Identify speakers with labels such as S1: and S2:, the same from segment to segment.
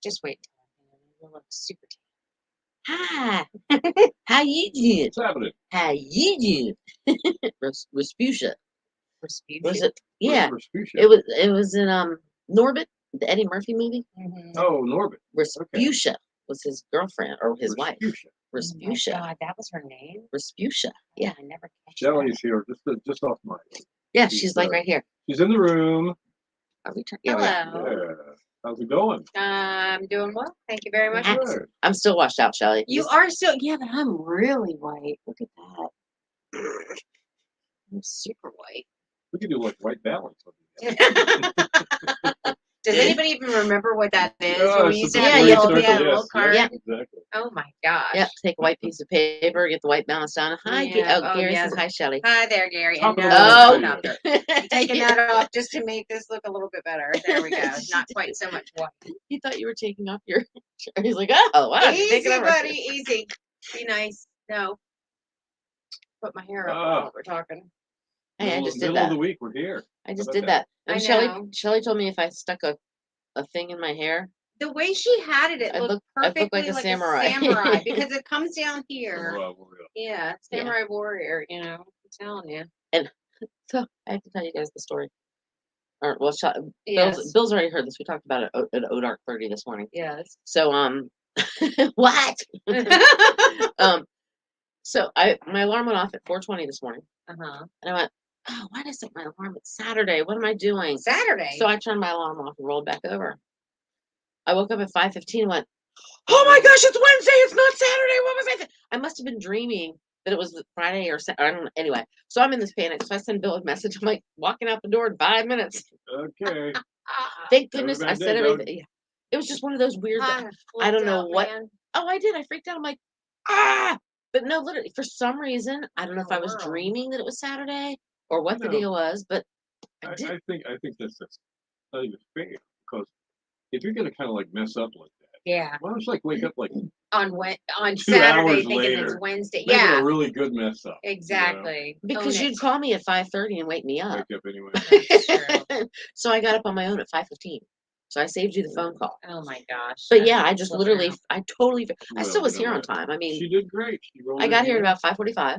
S1: Just wait. You look super
S2: Hi. How you doing?
S3: What's happening?
S2: How you doing? Respucia.
S1: Rasputia.
S2: Was it? Yeah.
S3: Respucia.
S2: It was in Norbit, the Eddie Murphy movie.
S3: Oh, Norbit.
S2: Respucia was his girlfriend or his wife.
S3: Respucia.
S1: Oh my
S2: Respucia.
S1: God, that was her name?
S2: Respucia. Yeah.
S1: I never catch
S3: Shelley's here, just off mic.
S2: Yeah, she's like right here.
S3: She's in the room.
S2: Are we yeah, we are.
S1: Hello.
S3: Yeah. How's it going?
S1: I'm doing well. Thank you very much.
S3: Good.
S2: I'm still washed out, Shelly.
S1: You are still, yeah, but I'm really white. Look at that. I'm super white.
S3: We could do like white balance.
S1: Does anybody even remember what that is?
S3: Yeah,
S1: When we
S3: it's
S1: used to
S3: a
S1: have
S2: Yeah,
S1: a
S2: you
S1: little,
S2: have to
S1: little card.
S2: Yeah.
S3: Exactly.
S1: Oh my gosh.
S2: Yep, take a white piece of paper, get the white balance down. Hi,
S1: Yeah.
S2: oh, Gary
S1: yes.
S2: says hi, Shelly.
S1: Hi there, Gary.
S3: Top
S1: And
S3: of
S1: no,
S3: the
S2: Oh.
S3: morning.
S1: stop it. I'm taking that off just to make this look a little bit better. There we go. Not quite so much white.
S2: He thought you were taking off your shirt. He's like, oh, wow. you're taking
S1: Easy,
S2: over.
S1: buddy. Easy. Be nice. No. Put my hair up while we're talking.
S2: Hey, I just did
S3: Middle of
S2: that.
S3: the week, we're here.
S2: I just
S3: How
S2: did
S3: about
S2: that. And
S1: I know.
S2: Shelly told me if I stuck a thing in my hair,
S1: The way she had it, it
S2: I'd
S1: looked
S2: look- I'd
S1: perfectly
S2: look like a samurai.
S1: samurai because it comes down
S3: that?
S1: here.
S3: Warrior.
S1: Yeah, samurai warrior. You know, I'm telling you.
S2: so I have to tell you guys the story. Or well,
S1: Yes.
S2: Bill's already heard this. We talked about it at ODark 30 this morning.
S1: Yes.
S2: So what? So my alarm went off at 4:20 this morning,
S1: Uh-huh.
S2: and I went, oh, why did I set my alarm? It's Saturday. What am I doing?
S1: Saturday.
S2: So I turned my alarm off and rolled back over. I woke up at 5:15 and went, oh my gosh, it's Wednesday. It's not Saturday. What was I thinking? I must have been dreaming that it was Friday or I don't know. Anyway, so I'm in this panic. So I send Bill a message. I'm like walking out the door in 5 minutes.
S3: Okay.
S2: Thank
S3: Have a
S2: goodness
S3: bad
S2: I
S3: day,
S2: said
S3: Doug.
S2: everything. Yeah. It was just one of those weird. I
S1: flipped
S2: don't know
S1: out,
S2: what.
S1: man.
S2: Oh, I did. I freaked out. I'm like, ah. But no, literally, for some reason, I don't know if I was
S1: Wow.
S2: dreaming that it was Saturday or what the
S3: No.
S2: deal was, but
S3: I
S2: did.
S3: think that's not even fair because if you're gonna kind of like mess up like that,
S1: Yeah.
S3: why don't you like wake up like
S1: On
S3: 2
S1: Saturday
S3: hours
S1: thinking
S3: later,
S1: it's Wednesday.
S3: make it
S1: Yeah.
S3: a really good mess up.
S1: Exactly.
S2: Because
S1: Own
S2: you'd
S1: it.
S2: call me at 5:30 and wake me
S3: You know?
S2: up.
S3: Wake up anyway.
S1: That's true.
S2: So I got up on my own at 5:15. So I saved you the phone call.
S1: Oh my gosh.
S2: But yeah, I just
S1: flipping
S2: literally,
S1: out.
S2: I totally, I still
S3: Well,
S2: was
S3: you know
S2: here on
S3: what?
S2: time. I mean,
S3: She did great. She rolled
S2: I got
S3: in
S2: here at about 5:45.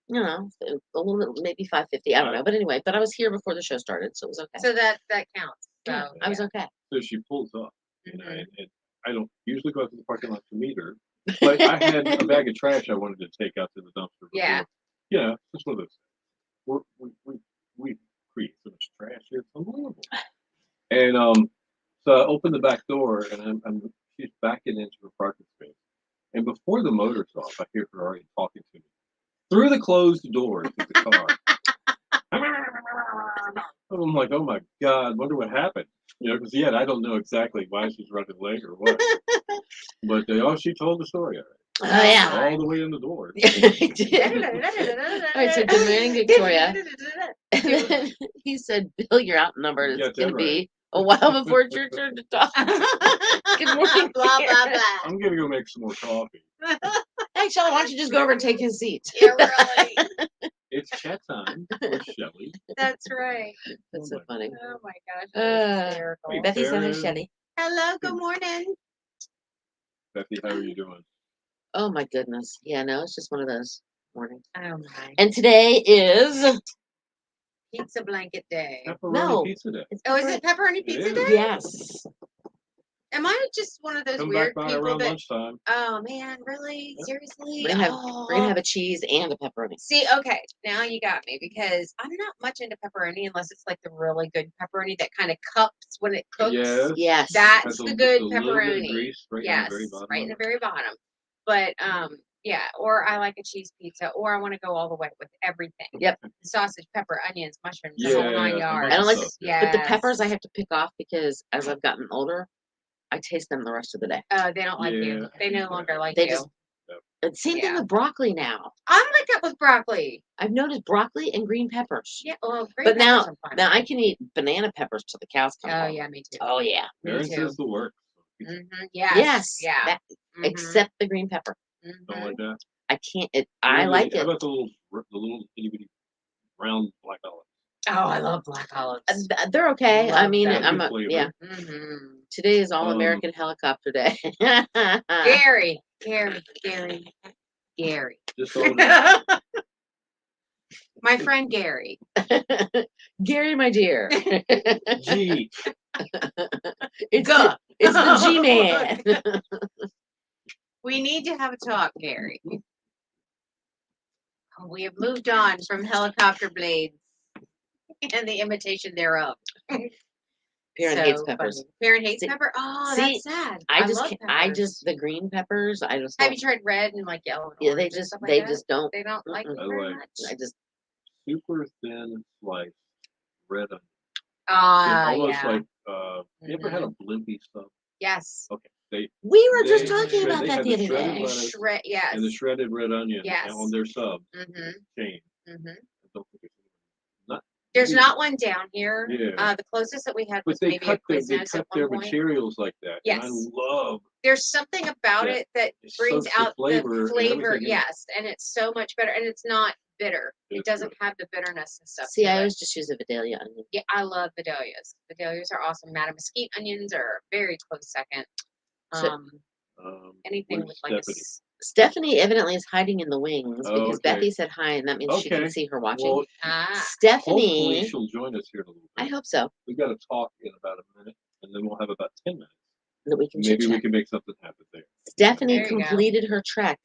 S2: You know, a little bit, maybe 5:50. I don't know. But anyway, but I was here before the show started, so it was okay.
S1: So that counts. So,
S2: yeah, I was okay.
S3: So she pulls up, and
S1: Mhm.
S3: I don't usually go out to the parking lot to meet her, but I had a bag of trash I wanted to take out to the dumpster. Before.
S1: Yeah.
S3: Yeah, just one of those. We create so much trash here. It's unbelievable. And so I opened the back door, and she's backing into her parking space. And before the motor's off, I hear her already talking to me through the closed doors of the car. I'm like, oh my God, wonder what happened. You know, because yet I don't know exactly why she's running late or what. But she told the story already.
S2: Oh yeah.
S3: All the way in the door.
S2: All right, so good morning, Victoria. And then he said, Bill, you're outnumbered. It's going to be a while before it's your turn to talk. Good morning.
S1: Blah, blah, blah.
S3: I'm going to go make some more coffee.
S2: Hey, Shelly, why don't you just go over and take his seat?
S1: Yeah, really.
S3: It's chat time with Shelly.
S1: That's right.
S2: That's so funny.
S1: Oh my gosh. That's hysterical.
S3: Hey,
S2: Bethy said hi,
S3: Karen.
S2: Shelly.
S1: Hello, good morning.
S3: Bethy, how are you doing?
S2: Oh my goodness. Yeah, no, it's just one of those mornings.
S1: Oh my.
S2: And today is
S1: Pizza blanket day.
S3: Pepperoni
S2: No.
S3: pizza day.
S2: it's
S1: Oh, is it pepperoni pizza
S3: is.
S1: day?
S2: Yes.
S1: Am I just one of those
S3: Come
S1: weird
S3: back by
S1: people
S3: around
S1: that?
S3: lunchtime.
S1: Oh man, really?
S3: Yeah.
S1: Seriously?
S2: We're gonna have a cheese and a pepperoni.
S1: See, okay, now you got me because I'm not much into pepperoni unless it's like the really good pepperoni that kind of cups when it cooks.
S3: Yes.
S2: Yes.
S1: That's
S3: Has
S1: the
S3: a,
S1: good
S3: just a little bit of
S1: pepperoni.
S3: grease right
S1: Yes,
S3: in the very bottom.
S1: right in the
S3: of it.
S1: very bottom. But yeah, or I like a cheese pizza, or I want to go all the way with everything.
S2: Yep.
S1: Sausage, pepper, onions, mushrooms, the whole
S3: Yeah,
S1: 9
S3: a
S1: yards.
S3: bunch
S2: I don't
S3: of
S2: like
S3: stuff,
S1: Yeah.
S2: But the peppers I have to pick off because as I've gotten older, I taste them the rest of the day.
S1: They don't like you.
S3: Yeah.
S1: They no longer like
S2: They
S1: you.
S2: just and same thing
S1: Yeah.
S2: with broccoli now.
S1: I'm like that with broccoli.
S2: I've noticed broccoli and green peppers.
S1: Yeah, well, green
S2: But now
S1: peppers are fine.
S2: I can eat banana peppers till the cows come
S1: Oh
S2: home.
S1: yeah, me too.
S2: Oh yeah.
S1: Me
S3: Parents
S1: too.
S3: is the work.
S1: Yes.
S2: Yes.
S1: Yeah.
S2: that-
S1: Mhm.
S2: Except the green pepper.
S3: Don't like that.
S2: I can't. I like
S3: How
S2: it.
S3: about the little itty bitty round black olives?
S1: I love black olives.
S2: They're okay. I
S1: Love
S2: mean,
S1: them.
S2: I'm
S3: Good flavor.
S2: yeah.
S1: Mm-hmm.
S2: Today is All American Helicopter Day.
S1: Gary.
S3: Just all that.
S1: My friend Gary.
S2: Gary, my dear.
S3: Gee.
S2: It's the G-Man.
S1: We need to have a talk, Gary. We have moved on from helicopter blades and the imitation thereof.
S2: Parent hates peppers.
S1: Funny. Parent hates
S2: See-
S1: pepper. Oh,
S2: see,
S1: that's sad.
S2: I
S1: love peppers.
S2: the green peppers. I just
S1: Have
S2: don't.
S1: you tried red and like yellow? And
S2: Yeah,
S1: orange and stuff like
S2: they
S1: that?
S2: just don't.
S1: They don't like it
S3: I
S1: very
S3: like-
S1: much.
S2: I just
S3: Super thin sliced red onion.
S1: Yeah.
S3: Almost like you ever had a blimpie sub?
S1: Yes.
S3: Okay.
S2: we were just
S3: They
S2: talking
S3: shred-
S2: about
S3: they
S2: that
S3: had
S2: the
S3: the
S2: other
S3: shredded
S2: day.
S3: lettuce
S1: Shred. Yes.
S3: and the shredded red onion
S1: Yes.
S3: on their sub
S1: Mm-hmm.
S3: chain.
S1: Mm-hmm.
S3: I don't think it's not.
S1: There's not one down here.
S3: Yeah.
S1: The closest that we had
S3: But
S1: was
S3: they
S1: maybe
S3: cut
S1: a
S3: their
S1: Quiznos at
S3: their
S1: one point.
S3: materials like that.
S1: Yes.
S3: And I love
S1: There's something about
S3: Yeah.
S1: it that
S3: it
S1: brings
S3: soaks the
S1: out
S3: flavor
S1: the
S3: and
S1: flavor.
S3: everything in it.
S1: Yes, and it's so much better, and it's not bitter. It
S3: It's
S1: doesn't
S3: good.
S1: have the bitterness and stuff.
S2: See,
S1: to
S2: I
S1: it.
S2: always just use a Vidalia onion.
S1: Yeah, I love Vidalias. Vidalias are awesome. Madame Mesquite onions are a very close second.
S2: So-
S1: Anything
S3: where's
S1: with like a
S3: Stephanie?
S2: Stephanie evidently is hiding in the wings
S3: Oh,
S2: because
S3: okay.
S2: Bethy said hi, and that means she can
S3: Okay.
S2: see her watching.
S3: Well, hopefully
S2: Stephanie,
S3: she'll join us here in a little bit.
S2: I hope so.
S3: We got to talk in about a minute, and then we'll have about 10 minutes.
S2: That we can
S3: Maybe we
S2: chit-chat.
S3: can make something happen there.
S2: Stephanie
S1: There you go.
S2: completed her trek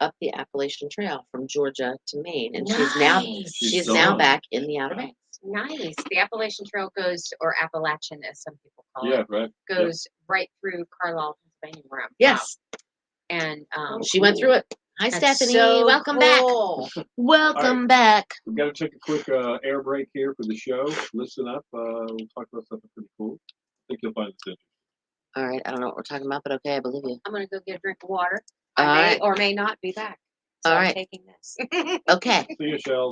S2: up the Appalachian Trail from Georgia to Maine, and she's now
S1: Nice.
S2: she's
S3: She's
S2: now
S3: gone.
S2: back in the Outer Banks.
S1: Nice. The Appalachian Trail goes, or Appalachian as some people call
S3: Yeah,
S1: it,
S3: right.
S1: goes right through Carlisle, Pennsylvania, where I'm
S2: Yes,
S1: from. And
S2: she went through it. Hi,
S1: that's
S2: Stephanie.
S1: so
S2: Welcome back.
S1: cool.
S2: Welcome back.
S3: We've got to take a quick air break here for the show. Listen up. We'll talk about something pretty cool. I think you'll find this interesting.
S2: All right, I don't know what we're talking about, but okay, I believe you.
S1: I'm gonna go get a drink of water.
S2: All
S1: I may
S2: right.
S1: or may not be back. So
S2: All
S1: I'm
S2: right.
S1: taking this.
S2: Okay.
S3: See you, Shell.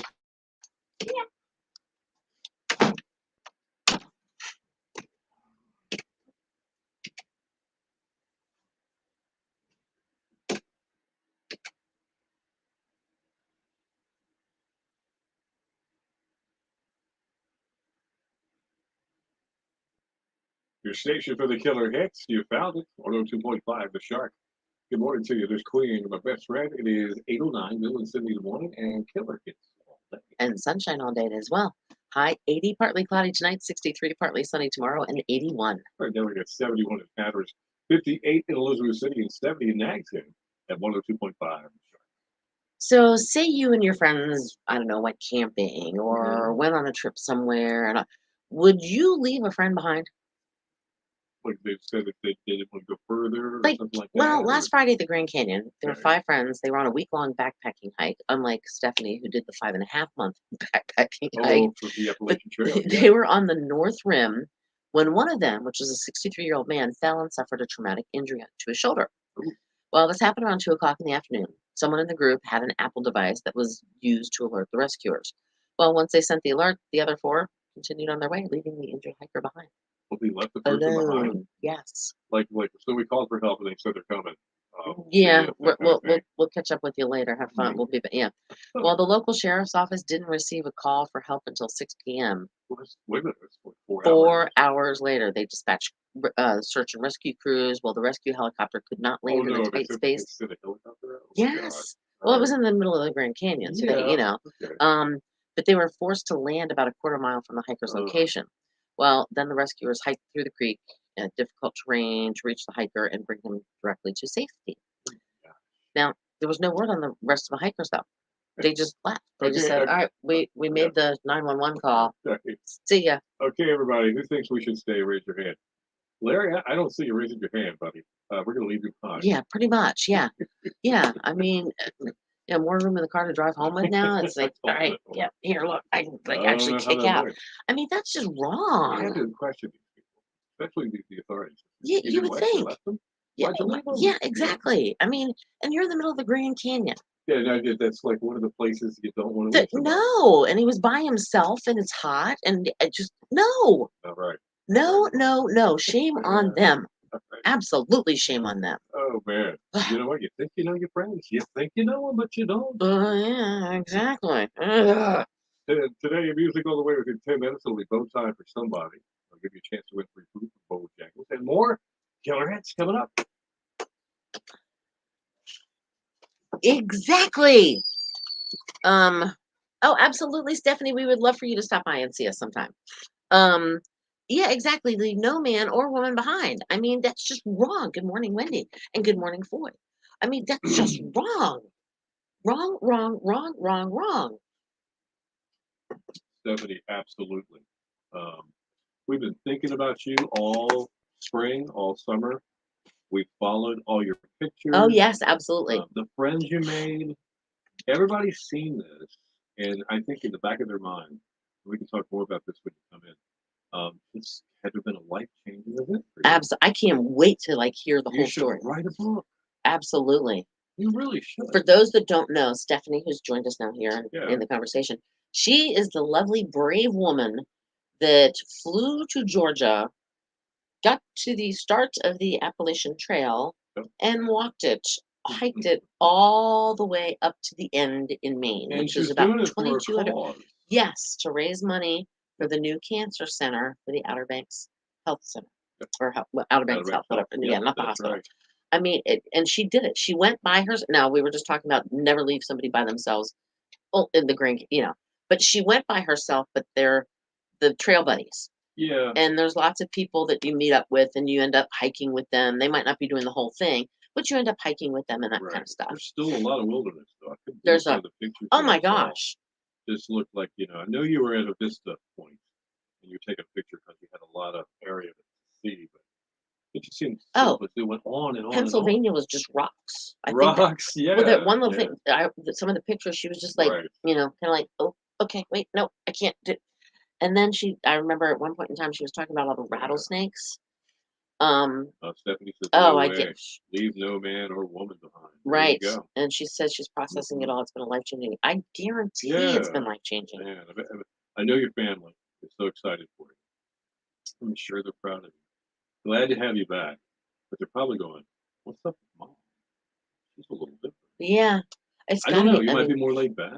S3: Your station for the killer hits. You found it. 102.5 The Shark. Good morning to you. This Queen, my best friend. It is 8:09. Bill and Cindy in the morning, and killer hits all day.
S2: And sunshine all day as well. High 80, partly cloudy tonight, 63, partly sunny tomorrow, and 81.
S3: Right now we got 71 in Patterson, 58 in Elizabeth City, and 70 in Nags Head at 102.5 The Shark.
S2: So, say you and your friends, I don't know, went camping
S3: Mm-hmm.
S2: or went on a trip somewhere, and would you leave a friend behind?
S3: Like they said that they didn't want to go further or
S2: Like,
S3: something like
S2: well,
S3: that.
S2: last Friday at the Grand Canyon, there were
S3: Okay.
S2: 5 friends. They were on a week-long backpacking hike, unlike Stephanie, who did the 5.5-month backpacking hike.
S3: Oh, for the Appalachian Trail.
S2: They
S3: Yeah.
S2: were on the North Rim when one of them, which was a 63-year-old man, fell and suffered a traumatic injury to his shoulder.
S3: Ooh.
S2: Well, this happened around 2 o'clock in the afternoon. Someone in the group had an Apple device that was used to alert the rescuers. Well, once they sent the alert, the other 4 continued on their way, leaving the injured hiker behind.
S3: Well, they left the person behind.
S2: Alone. Yes.
S3: Like, so we called for help and they said they're coming.
S2: Yeah,
S3: that kind of
S2: we'll
S3: thing.
S2: catch up with you later. Have fun.
S3: Mhm.
S2: We'll be yeah.
S3: Oh.
S2: Well, the local sheriff's office didn't receive a call for help until 6 p.m.
S3: Wait a minute, it's 4
S2: 4
S3: hours.
S2: hours later, they dispatched search and rescue crews. Well, the rescue helicopter could not
S3: Oh
S2: land in
S3: no,
S2: the
S3: they
S2: tight
S3: said
S2: space.
S3: they sent a helicopter out? Oh, my God.
S2: Yes. Well, it was in the middle of the Grand Canyon, so they,
S3: Yeah, okay.
S2: but they were forced to land about a quarter mile from the hiker's
S3: Ugh.
S2: location. Well, then the rescuers hiked through the creek in difficult terrain to reach the hiker and bring him directly to safety.
S3: Yeah.
S2: Now, there was no word on the rest of the hikers, though. They just left. They just
S3: Okay,
S2: said,
S3: okay.
S2: "All right, we made the 911 call.
S3: Okay.
S2: See ya."
S3: Okay, everybody, who thinks we should stay? Raise your hand. Larry, I don't see you raising your hand, buddy. We're going to leave you behind.
S2: Yeah, pretty much. Yeah, yeah. I mean, yeah, more room in the car to drive home with now. It's like, all right, yeah, here, look, I can like
S3: I don't
S2: actually
S3: know how
S2: kick
S3: that
S2: out.
S3: works.
S2: I mean, that's just
S3: I had
S2: wrong.
S3: to question these people, especially the authorities.
S2: Yeah, you
S3: did
S2: would
S3: what? You
S2: think.
S3: left them?
S2: Yeah,
S3: Why'd you leave them?
S2: yeah, exactly. I mean, and you're in the middle of the Grand Canyon.
S3: Yeah, no, that's like one of the places you don't want to leave somebody.
S2: No, and he was by himself, and it's hot, and it just no,
S3: All right.
S2: no. Shame on them.
S3: All right.
S2: Absolutely shame on them.
S3: Oh man, you know what? You think you know your friends. You think you know them, but you don't.
S2: Yeah, exactly. Ugh.
S3: Today, music all the way within 10 minutes. It'll be bow time for somebody. I'll give you a chance to win free food from Bojangles and more killer hits coming up.
S2: Exactly. Oh, absolutely, Stephanie. We would love for you to stop by and see us sometime. Um, yeah, exactly. Leave no man or woman behind. I mean, that's just wrong. Good morning, Wendy, and good morning, Foy. I mean, that's just wrong. Wrong, wrong, wrong, wrong, wrong.
S3: Stephanie, absolutely. Um, we've been thinking about you all spring, all summer. We followed all your pictures,
S2: Oh, yes, absolutely.
S3: the friends you made. Everybody's seen this, and I think in the back of their mind, we can talk more about this when you come in. It's had there been a life-changing event for you.
S2: I can't wait to like hear the
S3: You
S2: whole
S3: should
S2: story.
S3: write a book.
S2: Absolutely.
S3: You really should.
S2: For those that don't know, Stephanie, who's joined us now here
S3: Yeah.
S2: in the conversation, she is the lovely, brave woman that flew to Georgia, got to the start of the Appalachian Trail,
S3: Yep.
S2: and walked it, hiked it all the way up to the end in Maine,
S3: And
S2: which
S3: she's
S2: is about
S3: doing it for a
S2: 2,200.
S3: cause.
S2: Yes, to raise money for the new cancer center for the Outer Banks Health Center,
S3: Yep.
S2: or Outer Banks
S3: Banks
S2: Health, whatever.
S3: Health.
S2: Yeah,
S3: Yep,
S2: not the
S3: that's
S2: hospital.
S3: right.
S2: I mean, and she did it. She went by her. Now we were just talking about never leave somebody by themselves. Oh, in the green, but she went by herself. But they're the trail buddies,
S3: Yeah.
S2: and there's lots of people that you meet up with, and you end up hiking with them. They might not be doing the whole thing, but you end up hiking with them and that kind
S3: Right.
S2: of stuff.
S3: There's still a lot of wilderness, though. I couldn't believe
S2: There's
S3: some
S2: a
S3: of the pictures
S2: oh
S3: that
S2: my
S3: I saw.
S2: gosh,
S3: Just looked like, I know you were at a vista point, and you take a picture because you had a lot of area to see, but it just seemed
S2: oh,
S3: it went on and on
S2: Pennsylvania was just rocks. I
S3: and
S2: think
S3: on.
S2: that,
S3: Rocks,
S2: well, that
S3: yeah,
S2: one little
S3: yeah,
S2: thing. Some of the pictures, she was just like,
S3: right.
S2: kind of like, oh, okay, wait, no, I can't do. And then I remember at one point in time, she was talking about all the
S3: Yeah.
S2: rattlesnakes.
S3: Stephanie says,
S2: Oh,
S3: no
S2: I
S3: way.
S2: get
S3: Leave no man or woman behind. There
S2: right.
S3: you go.
S2: And she says she's processing it
S3: Mhm.
S2: all. It's been a life changing. I guarantee it's been
S3: Yeah,
S2: life changing.
S3: man. I know your family is so excited for you. I'm sure they're proud of you. Glad to have you back. But they're probably going, what's up with mom? She's a little different.
S2: Yeah, it's
S3: I
S2: got
S3: don't
S2: to
S3: know.
S2: be.
S3: You
S2: I
S3: might
S2: mean,
S3: be more laid back.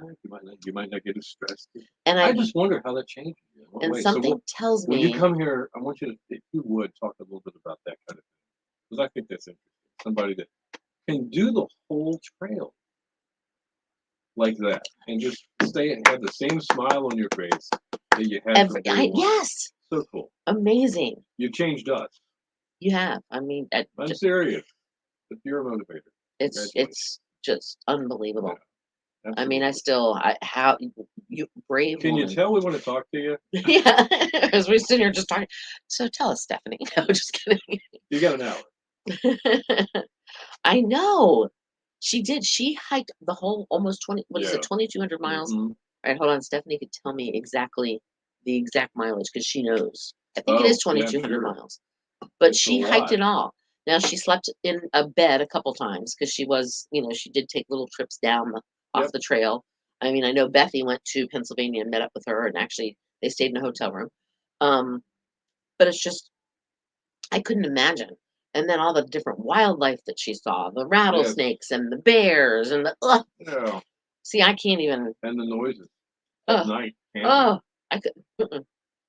S3: You might not get as stressed.
S2: and
S3: I just wonder how that changes you. In what
S2: and
S3: way? So
S2: something tells
S3: when you
S2: me,
S3: come here, I want you to, if you would, talk a little bit about that kind of thing. Because I think that's interesting. Somebody that can do the whole trail like that and just have the same smile on your face that you had from day one.
S2: yes,
S3: So cool.
S2: amazing.
S3: You changed us.
S2: You have. I mean,
S3: I'm serious. If you're a motivator,
S2: it's just unbelievable.
S3: yeah,
S2: I mean,
S3: absolutely.
S2: how you brave
S3: Can you
S2: woman.
S3: tell we want to talk to you?
S2: Yeah, as we sit here just talking. So tell us, Stephanie. No, just kidding.
S3: You got an hour.
S2: I know. She did. She hiked the whole almost 20, what is it,
S3: Yeah.
S2: 2,200 miles?
S3: Mhm.
S2: All right, hold on. Stephanie could tell me exactly the exact mileage because she knows. I think it
S3: Oh,
S2: is
S3: yeah,
S2: 2,200
S3: sure.
S2: miles. But
S3: It's a
S2: she hiked
S3: lot.
S2: it all. Now she slept in a bed a couple times because she was, she did take little trips down off
S3: Yep.
S2: the trail. I mean, I know Bethy went to Pennsylvania and met up with her, and actually they stayed in a hotel room. But it's just I couldn't imagine. And then all the different wildlife that she saw, the
S3: Yes.
S2: rattlesnakes and the bears and the
S3: Yeah.
S2: see, I can't even.
S3: And the noises at
S2: Oh,
S3: night.
S2: oh, I could.
S3: Yeah.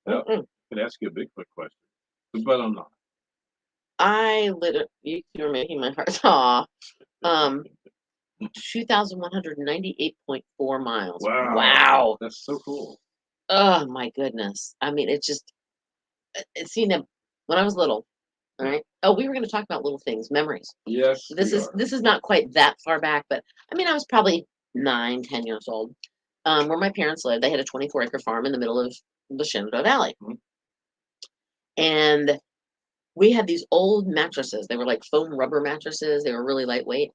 S2: Mm-mm.
S3: Could ask you a Bigfoot question, but I'm not.
S2: I literally, you're making my heart. Aw. 2,198.4 miles.
S3: Wow.
S2: Wow.
S3: That's so cool.
S2: Oh my goodness. I mean, it's just seeing them when I was little. All right. Oh, we were going to talk about little things, memories.
S3: Yes,
S2: This
S3: we
S2: is
S3: are.
S2: this is not quite that far back, but I mean, I was probably 9, 10 years old. Where my parents lived, they had a 24-acre farm in the middle of the Shenandoah Valley,
S3: Mhm.
S2: and we had these old mattresses. They were like foam rubber mattresses. They were really lightweight.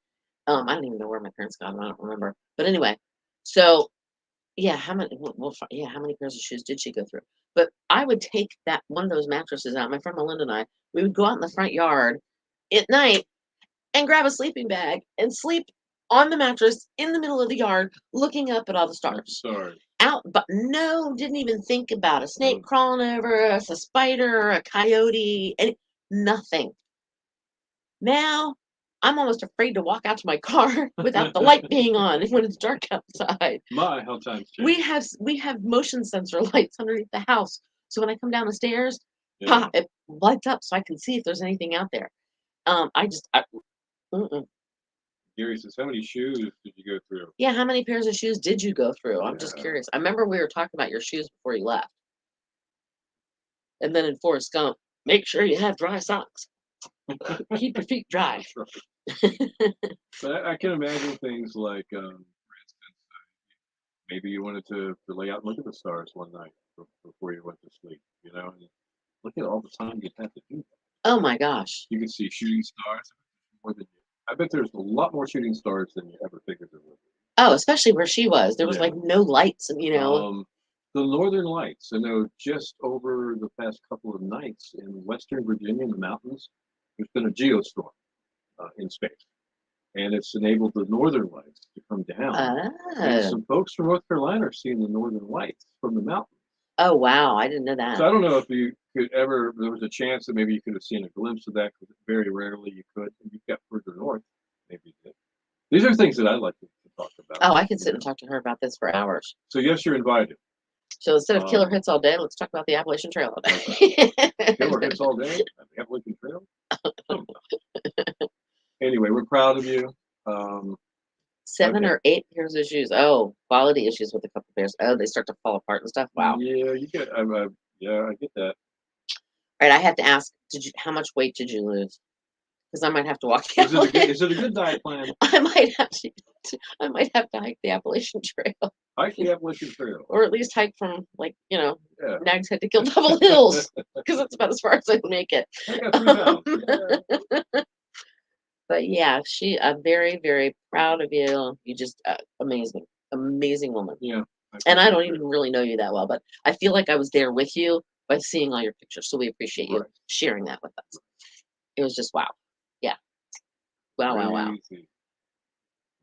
S2: I don't even know where my parents got them. I don't remember. But anyway, so yeah, how many pairs of shoes did she go through? But I would take that one of those mattresses out. My friend Melinda and I, we would go out in the front yard at night and grab a sleeping bag and sleep on the mattress in the middle of the yard, looking up at all the stars.
S3: Sorry.
S2: Out, but no, didn't even think about a snake
S3: Mm.
S2: crawling over us, a spider, a coyote, nothing. Now I'm almost afraid to walk out to my car without the light being on when it's dark outside.
S3: My, how times
S2: We
S3: change.
S2: have motion sensor lights underneath the house, so when I come down the stairs,
S3: Yeah.
S2: it lights up so I can see if there's anything out there. Mm-mm.
S3: Gary says, how many shoes did you go through?
S2: Yeah, how many pairs of shoes did you go through? I'm just
S3: Yeah.
S2: curious. I remember we were talking about your shoes before you left. And then in Forrest Gump, make sure you have dry socks. Keep your feet dry.
S3: That's right. But I can imagine things like, for instance, maybe you wanted to lay out and look at the stars one night before you went to sleep, you know, and look at all the time you'd have to do that.
S2: Oh my gosh.
S3: You can see shooting stars more than you. I bet there's a lot more shooting stars than you ever figured there would be.
S2: Oh, especially where she was. There was
S3: Yeah.
S2: like no lights, and you know.
S3: The northern lights, I know just over the past couple of nights in Western Virginia in the mountains, there's been a geostorm in space. And it's enabled the northern lights to come down. And
S2: Oh.
S3: some folks from North Carolina are seeing the northern lights from the mountains.
S2: Oh wow, I didn't know that.
S3: So I don't know if you could ever, there was a chance that maybe you could have seen a glimpse of that, because very rarely you could. And you've got further north, maybe you did. These are things that I'd like to talk about.
S2: Oh, I could sit and talk to her about this for hours.
S3: So yes, you're invited.
S2: So instead of killer hits all day, let's talk about the Appalachian Trail all day.
S3: Killer hits all day. The Appalachian Trail. Anyway, we're proud of you.
S2: 7
S3: Okay.
S2: or 8 pairs of shoes. Oh, quality issues with a couple pairs. Oh, they start to fall apart and stuff. Wow.
S3: Yeah, you get. Yeah, I get that.
S2: All right, I have to ask. How much weight did you lose? Because I might have to walk.
S3: Is it a good diet plan?
S2: I might have to. I might have to hike the Appalachian Trail,
S3: Hike the Appalachian Trail.
S2: or at least hike from
S3: Yeah.
S2: Nag's Head to Kill Double Hills, because that's about as far as I can make it.
S3: I got 3 pounds. Yeah.
S2: But yeah, I'm very, very proud of you. You just amazing, amazing woman.
S3: Yeah.
S2: And I don't even really know you that well, but I feel like I was there with you by seeing all your pictures. So we appreciate you
S3: Right.
S2: sharing that with us. It was just wow. Yeah. Wow, wow, wow.
S3: Crazy.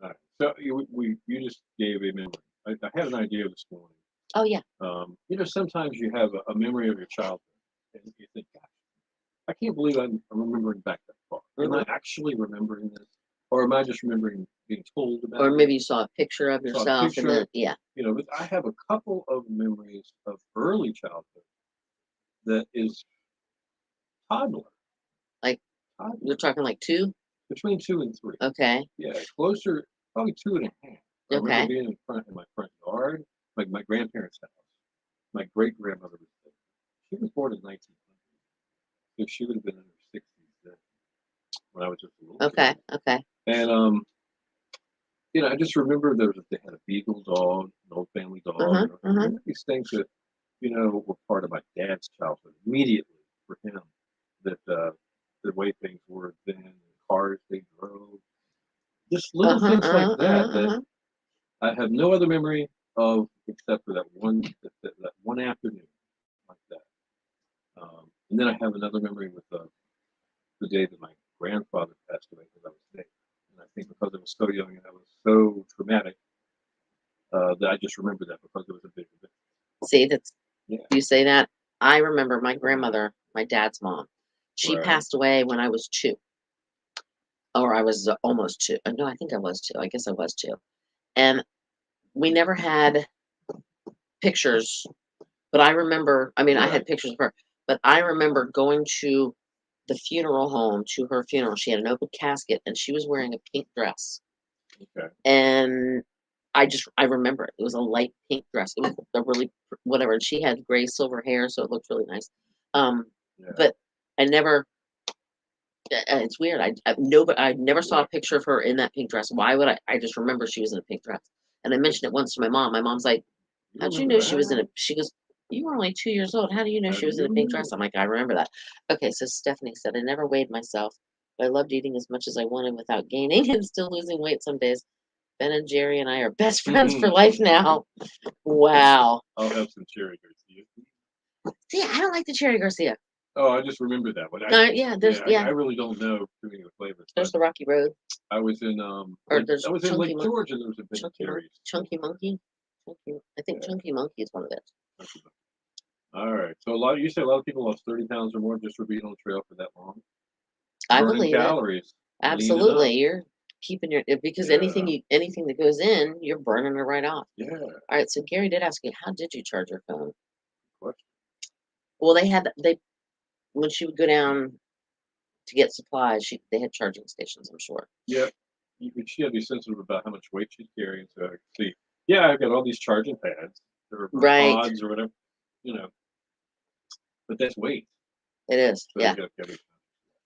S3: All right. So you just gave a memory. I had an idea this morning.
S2: Oh yeah.
S3: Sometimes you have a memory of your childhood, and you think, gosh, I can't believe I'm remembering back that far. Am I actually remembering this, or am I just remembering being told about it?
S2: Or maybe you saw a picture of
S3: Saw a
S2: yourself, and
S3: picture.
S2: then yeah.
S3: But I have a couple of memories of early childhood that is toddler.
S2: Like
S3: Toddler.
S2: you're talking like 2?
S3: Between 2 and 3.
S2: Okay.
S3: Yeah, closer, probably 2.5. I remember
S2: Okay.
S3: being in my front yard, like my grandparents' house. My great grandmother was there. She was born in 1900, so she would have been in her 60s then, when I was just a little
S2: Okay.
S3: kid.
S2: Okay.
S3: And I just remember they had a beagle dog, an old family dog. I remember these things that were part of my dad's childhood immediately for him. That the way things were then, the cars they drove, just little things like that I have no other memory of except for that one afternoon like that. And then I have another memory with the day that my grandfather passed away because I was sick. And I think because I was so young and I was so traumatic, that I just remember that because it was a big event.
S2: See, that's
S3: Yeah.
S2: you say that. I remember my grandmother, my dad's mom. She
S3: Right.
S2: passed away when I was 2, or I was almost 2. No, I think I was 2. I guess I was 2. And we never had pictures, but I remember. I mean, I had pictures of her, but I remember going to the funeral home to her funeral. She had an open casket, and she was wearing a pink dress.
S3: Okay.
S2: And I remember it. It was a light pink dress. It was a really whatever. And she had gray silver hair, so it looked really nice. But I never. It's weird. I never saw a picture of her in that pink dress. Why would I? I just remember she was in a pink dress. And I mentioned it once to my mom. My mom's like, "How'd you know she was in a?" She goes, "You were only 2 years old. How do you know she was in a pink dress?" I'm like, "I remember that." Okay, so Stephanie said, "I never weighed myself, but I loved eating as much as I wanted without gaining and still losing weight some days. Ben and Jerry and I are best friends for life now." Wow.
S3: I'll have some cherry Garcia.
S2: See, I don't like the cherry Garcia.
S3: Oh, I just remember that one. I really don't know too many of the flavors.
S2: There's the Rocky Road.
S3: I was in
S2: there's
S3: I was in Lake
S2: Chunky
S3: George and there was a bit of cherries.
S2: Chunky Monkey. I think Chunky Monkey is one of it.
S3: All right. So you say a lot of people lost 30 pounds or more just for being on the trail for that long.
S2: I
S3: Burning
S2: believe
S3: calories.
S2: Absolutely. You're keeping your because anything
S3: Yeah.
S2: anything that goes in, you're burning it right off.
S3: Yeah.
S2: All right. So Gary did ask me, how did you charge your phone?
S3: Question.
S2: Well, they when she would go down to get supplies, they had charging stations, I'm sure.
S3: Yeah. She had to be sensitive about how much weight she's carrying. So I could see, yeah, I've got all these charging pads or
S2: Right.
S3: pods or whatever, you know, but that's weight.
S2: It is.
S3: So
S2: Yeah.
S3: you gotta be.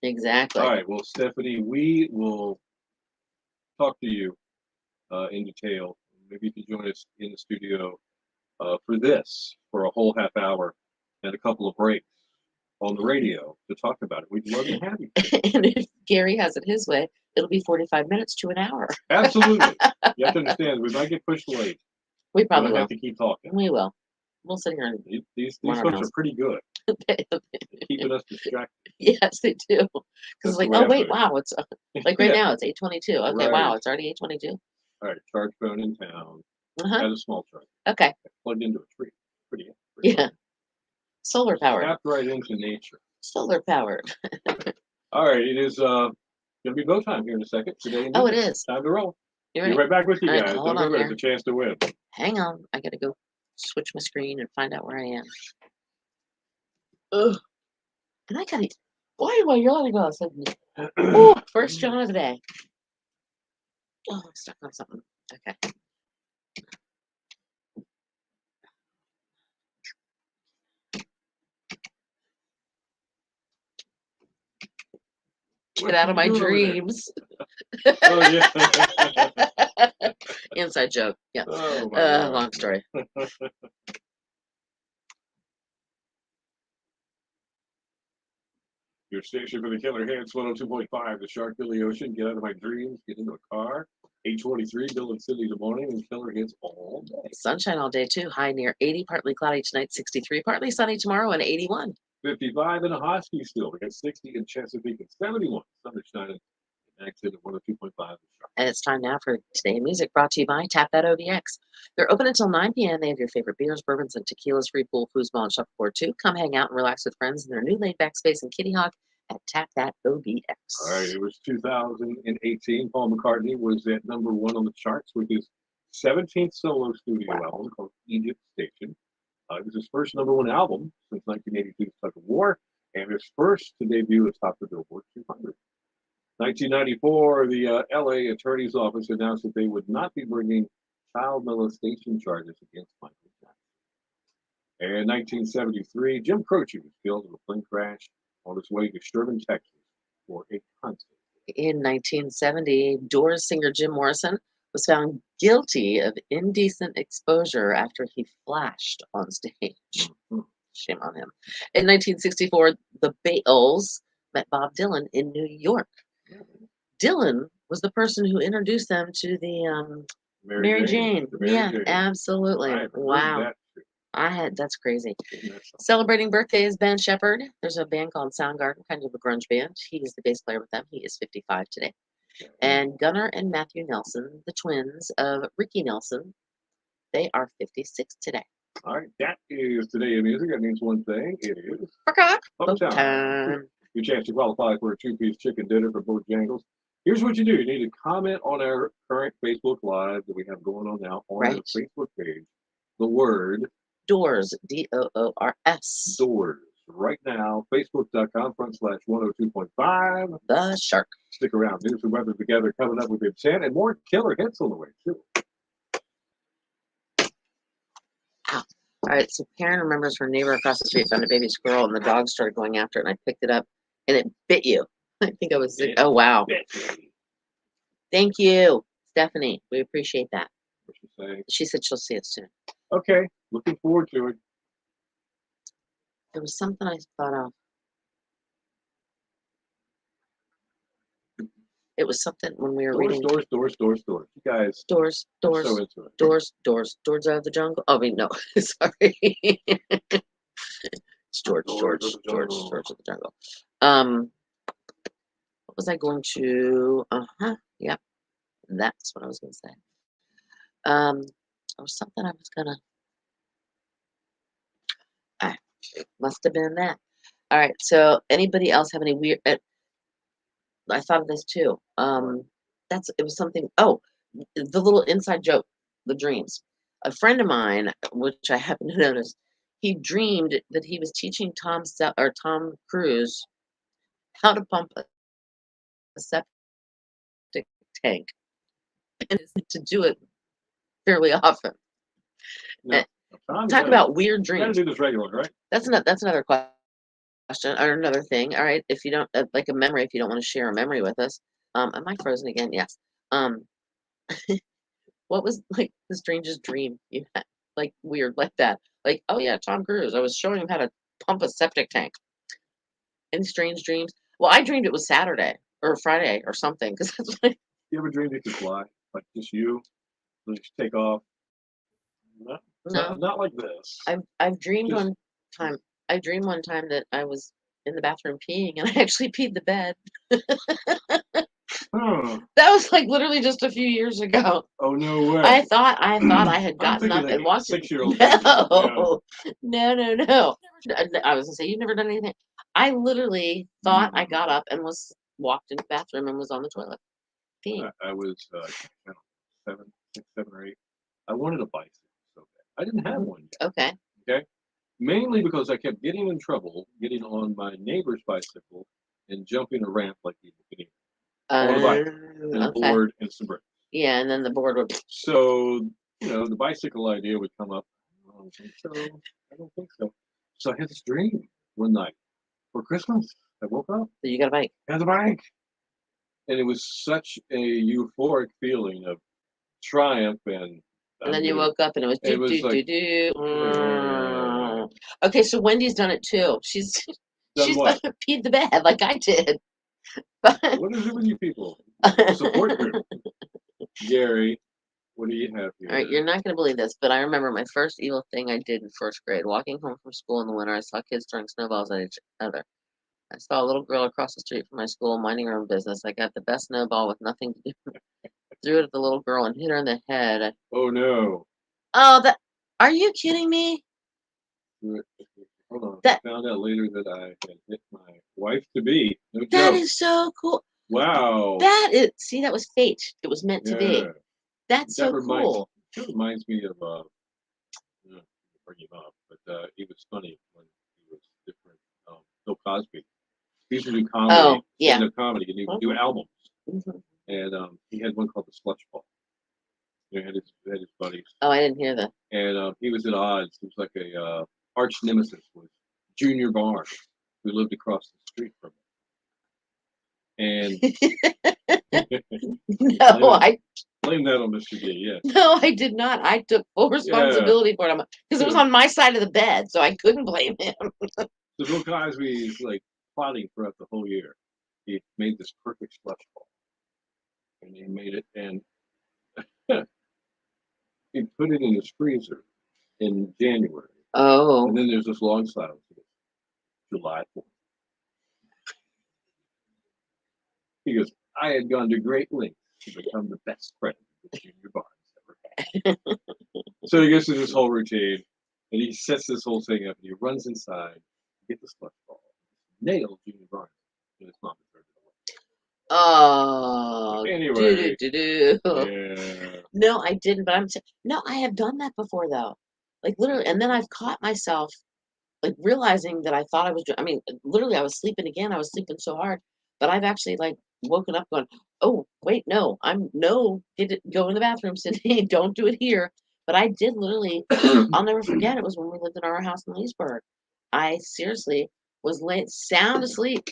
S2: Exactly.
S3: All right. Well, Stephanie, we will talk to you in detail. Maybe you can join us in the studio for a whole half hour and a couple of breaks on the radio to talk about it. We'd love to have you.
S2: And if Gary has it his way, it'll be 45 minutes to an hour.
S3: Absolutely. You have to understand, we might get pushed late.
S2: We
S3: We
S2: probably
S3: might
S2: will.
S3: have to keep talking.
S2: We will. We'll sit here and
S3: These
S2: run our
S3: folks are
S2: mouths.
S3: pretty good at keeping us distracted.
S2: Yes, they do. Because
S3: That's
S2: it's like,
S3: the way
S2: oh
S3: I
S2: wait,
S3: put it.
S2: wow, it's like right
S3: Yeah.
S2: now it's 8:22. Okay, wow,
S3: Right.
S2: it's already 8:22.
S3: All right, charge phone in town.
S2: Uh-huh.
S3: Has a small charge.
S2: Okay.
S3: Plugged into a tree. Pretty
S2: Yeah. Solar powered.
S3: Tapped right into nature.
S2: Solar powered.
S3: All right, it is gonna be go time here in a second. Today and
S2: Oh, it
S3: music.
S2: is.
S3: Time to roll.
S2: You
S3: Be
S2: ready?
S3: right back with you
S2: All right,
S3: guys.
S2: hold
S3: Don't
S2: on
S3: go.
S2: here.
S3: There's a chance to win.
S2: Hang on. I gotta go switch my screen and find out where I am. Ugh. And I gotta why am I yawning all of a sudden? Oh, first yawn of the day. Oh, I'm stuck on something. Okay. Get
S3: What
S2: out
S3: you
S2: of my
S3: doing over there?
S2: dreams.
S3: Oh yeah.
S2: Inside joke. Yeah.
S3: Oh my God.
S2: Long story.
S3: Your station for the Killer Hits, 102.5, the Shark Billy Ocean. Get out of my dreams, get into a car. 8:23, Bill and Cindy in the morning, and Killer Hits all day.
S2: Sunshine all day too. High near 80, partly cloudy tonight, 63, partly sunny tomorrow, and 81.
S3: 55 in a Hosky still. We got 60 in Chesapeake and 71. Sun is shining. Accent at 102.5, the Shark.
S2: And it's time now for Today in Music, brought to you by Tap That OBX. They're open until 9 p.m. They have your favorite beers, bourbons, and tequilas, free pool, foosball, and shuffleboard too. Come hang out and relax with friends in their new laid-back space in Kitty Hawk at Tap That OBX.
S3: All right, it was 2018. Paul McCartney was at #1 on the charts with his 17th solo studio album called Egypt Station. It was his first #1 album since 1982's Tug of War, and his first to debut atop the Billboard 200. 1994, the LA Attorney's Office announced that they would not be bringing child molestation charges against Michael Jackson. And 1973, Jim Croce was killed in a plane crash on his way to Sherman, Texas for a concert.
S2: In 1970, Doors singer Jim Morrison was found guilty of indecent exposure after he flashed on stage.
S3: Mm-hmm.
S2: Shame on him. In 1964, the Beatles met Bob Dylan in New York. Dylan was the person who introduced them to the Mary Jane. Yeah, absolutely. Wow. That's crazy. Celebrating birthdays, Ben Shepherd. There's a band called Soundgarden, kind of a grunge band. He's the bass player with them. He is 55 today. And Gunnar and Matthew Nelson, the twins of Ricky Nelson, they are 56 today.
S3: All right, that is Today in Music. That means one thing. It is
S2: Vote time.
S3: Your chance to qualify for a 2-piece chicken dinner for Bojangles. Here's what you do. You need to comment on our current Facebook Live that we have going on now on our Facebook page. The word
S2: Doors, Doors.
S3: Doors. Right now, facebook.com/102.5.
S2: The Shark.
S3: Stick around. News and weather together coming up with intent and more killer hits on the way, too.
S2: Ow. All right, so Karen remembers her neighbor across the street found a baby squirrel and the dog started going after it, and I picked it up and it bit you. I think I was like, oh, wow. Thank you, Stephanie. We appreciate that.
S3: What'd she say?
S2: She said she'll see us soon.
S3: Okay, looking forward to it.
S2: There was something I thought of. It was something when we were reading.
S3: Doors. You guys.
S2: Doors.
S3: So into it.
S2: Doors of the jungle. Oh, I mean, no, sorry. It's George of the jungle. What was I going to? Yep. That's what I was going to say. There was something I was gonna. Must have been that. All right. So, anybody else have any weird? I thought of this too. It was something. Oh, the little inside joke, the dreams. A friend of mine, which I happen to notice, he dreamed that he was teaching Tom Cruise how to pump a septic tank, and to do it fairly often.
S3: No.
S2: And
S3: Tom,
S2: talk about weird
S3: you gotta
S2: dreams.
S3: do this regularly, right?
S2: That's another question or another thing. All right, if you don't like a memory, if you don't want to share a memory with us, am I frozen again? Yes. Um, what was like the strangest dream you had? Like weird, like that. Like, oh yeah, Tom Cruise. I was showing him how to pump a septic tank. Any strange dreams? Well, I dreamed it was Saturday or Friday or something because that's what
S3: You ever dreamed you could fly? Like just you? Just take off? Not,
S2: no.
S3: not like this.
S2: I've dreamed
S3: Just
S2: one time. I dreamed one time that I was in the bathroom peeing and I actually peed the bed.
S3: huh.
S2: That was like literally just a few years ago.
S3: Oh no way.
S2: I thought I had
S3: I'm
S2: gotten
S3: thinking
S2: up
S3: like
S2: and
S3: a
S2: walked.
S3: 6-year-old thing. Yeah.
S2: No. I was gonna say you've never done anything. I literally thought I got up and was walked into the bathroom and was on the toilet peeing.
S3: I was I don't know, 7, 6, 7 or 8. I wanted a bicycle so bad. I didn't have one yet.
S2: Okay.
S3: Okay. Mainly because I kept getting in trouble getting on my neighbor's bicycle and jumping a ramp like evil Knievel on a bike and a
S2: Okay.
S3: board and some bricks.
S2: Yeah, and then the board would.
S3: So, the bicycle idea would come up. I don't think so. I don't think so. So I had this dream one night for Christmas. I woke up,
S2: So you got a bike.
S3: had the bike. And it was such a euphoric feeling of triumph
S2: And
S3: I'm
S2: then you
S3: gonna,
S2: woke up and it was
S3: it
S2: do
S3: was
S2: do do
S3: like,
S2: do. Okay, so Wendy's done it too. She's
S3: done
S2: she's
S3: what?
S2: peed the bed like I did. But
S3: What is it with you people? Support group. Gary, what do you have
S2: all right,
S3: here?
S2: you're not gonna believe this, but I remember my first evil thing I did in first grade. Walking home from school in the winter, I saw kids throwing snowballs at each other. I saw a little girl across the street from my school minding her own business. I got the best snowball with nothing to do. Threw it at the little girl and hit her in the head.
S3: Oh no.
S2: Oh, that! Are you kidding me?
S3: Hold on.
S2: That
S3: I found out later that I had hit my wife to be. No
S2: that
S3: joke.
S2: is so cool.
S3: Wow.
S2: That was fate. It was meant to be.
S3: Yeah.
S2: That's
S3: That
S2: so
S3: reminds
S2: cool.
S3: that reminds me of bring him up, but he was funny when he was different. Bill Cosby. He used to do comedy,
S2: Oh, yeah.
S3: stand-up comedy, and he would do albums.
S2: Mhm.
S3: And he had one called the Slush Ball. He had his buddies,
S2: Oh, I didn't hear that.
S3: and he was at odds. He was like a arch nemesis with Junior Barnes, who lived across the street from him. And
S2: No,
S3: blame that on Mr. D. Yeah,
S2: no, I did not. I took full
S3: yeah.
S2: responsibility for it because it was on my side of the bed, so I couldn't blame him.
S3: So Bill Cosby is like plotting throughout the whole year. He made this perfect slush ball, and he made it, and he put it in his freezer in January.
S2: Oh.
S3: And then there's this long silence. July 4th. He goes, I had gone to great lengths to become the best friend that Junior Barnes ever had. So he goes through this whole routine, and he sets this whole thing up, and he runs inside, get the slush ball, nail Junior Barnes, and his mom throws it
S2: Oh.
S3: away. Anyway,
S2: Do.
S3: yeah.
S2: No, I didn't, but no, I have done that before though. Like literally, and then I've caught myself like realizing that I thought I was. I mean, literally, I was sleeping again. I was sleeping so hard, but I've actually like woken up going, "Oh, wait, no, go in the bathroom, Sydney. Don't do it here." But I did literally. I'll never forget. It was when we lived in our house in Leesburg. I seriously was late, sound asleep,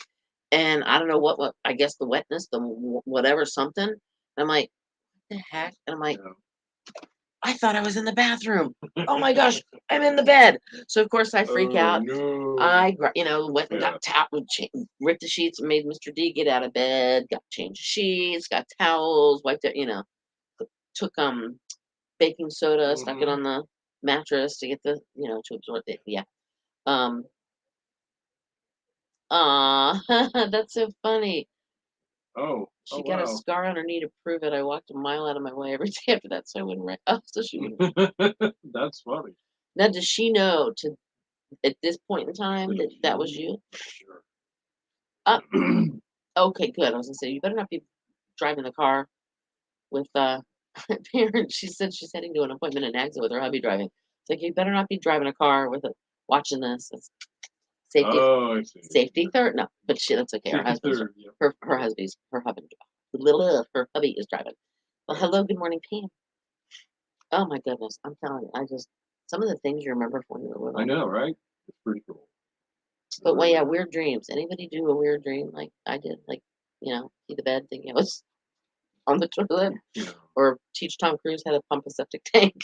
S2: and I don't know what. I guess the wetness, whatever, something. And I'm like, "What the heck?" And I'm like, I thought I was in the bathroom. Oh my gosh, I'm in the bed. So of course I freak out.
S3: No.
S2: I, went and got ripped the sheets, and made Mr. D get out of bed. Got changed sheets, got towels, wiped it. Took baking soda, stuck it on the mattress to get the to absorb it. Yeah. Um. That's so funny. She got a scar on her knee to prove it. I walked a mile out of my way every day after that, so I wouldn't write. Oh, so she wouldn't.
S3: That's funny.
S2: Now, does she know at this point in time that was you?
S3: Sure.
S2: Uh, Okay, good. I was gonna say you better not be driving the car with parents. She said she's heading to an appointment in Nags with her hubby driving. It's like you better not be driving a car with it watching this. It's safety
S3: Oh, I see.
S2: safety third. No, but that's okay. Her
S3: Safety
S2: husband's
S3: third. Yeah.
S2: her husband's her husband her hubby is driving. Well, hello, good morning, Pam. Oh my goodness, I'm telling you, I just some of the things you remember from when you were
S3: I
S2: little.
S3: know, right? It's pretty cool.
S2: But well,
S3: Really
S2: yeah,
S3: is.
S2: weird dreams. Anybody do a weird dream like I did? Like, see the bed thinking I was on the toilet,
S3: You know,
S2: or teach Tom Cruise how to pump a septic tank.